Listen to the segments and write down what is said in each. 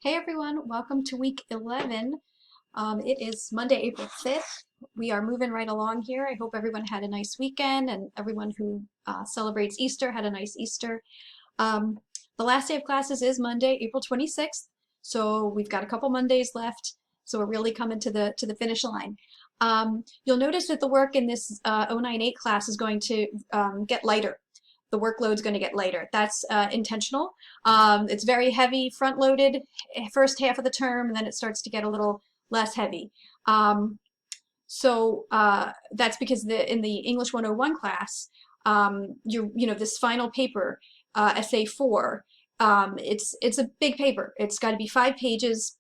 Hey everyone, welcome to week 11. It is Monday, April 5th. We are moving right along here. I hope everyone had a nice weekend and everyone who celebrates Easter had a nice Easter. Um, the last day of classes is Monday, April 26th. So we've got a couple Mondays left. So we're really coming to the finish line. You'll notice that the work in this 098 class is going to get lighter. The workload's going to get lighter. That's intentional. It's very heavy, front-loaded first half of the term, and then it starts to get a little less heavy. That's because in the English 101 class, this final paper, essay 4, it's a big paper. It's got to be 5 pages.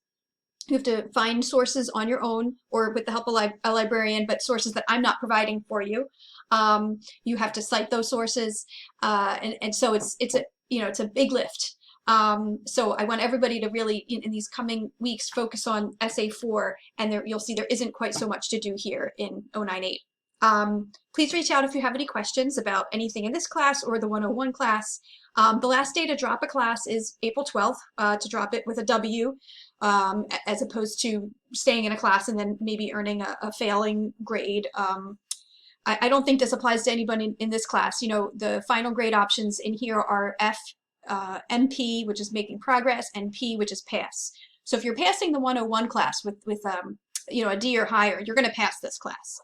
You have to find sources on your own or with the help of a librarian, but sources that I'm not providing for you. You have to cite those sources, and so it's a big lift. So I want everybody to really, in these coming weeks, focus on essay 4, and you'll see there isn't quite so much to do here in 098. Please reach out if you have any questions about anything in this class or the 101 class. The last day to drop a class is April 12th, to drop it with a W, as opposed to staying in a class and then maybe earning a failing grade. I don't think this applies to anybody in this class. You know, the final grade options in here are F, MP, which is making progress, and P, which is pass. So if you're passing the 101 class with a D or higher, you're going to pass this class.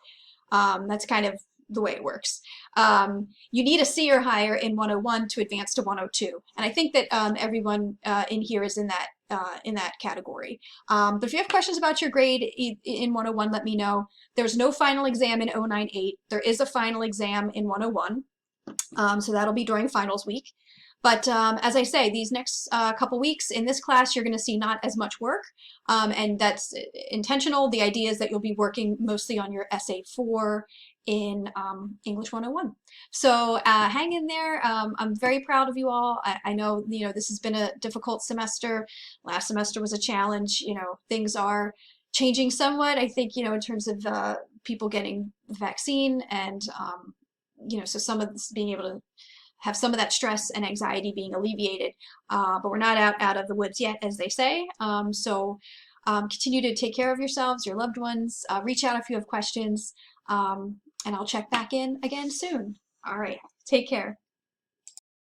That's kind of the way it works. You need a C or higher in 101 to advance to 102, and I think that everyone in here is in that category. But if you have questions about your grade in 101, let me know. There's no final exam in 098. There is a final exam in 101, so that'll be during finals week. But as I say, these next couple weeks in this class, you're going to see not as much work, and that's intentional. The idea is that you'll be working mostly on your essay 4 in English 101. So hang in there. I'm very proud of you all. I know, this has been a difficult semester. Last semester was a challenge. Things are changing somewhat, I think, in terms of people getting the vaccine and, so some of this being able to have some of that stress and anxiety being alleviated, but we're not out of the woods yet, as they say. Continue to take care of yourselves, your loved ones. Reach out if you have questions, and I'll check back in again soon. All right, take care.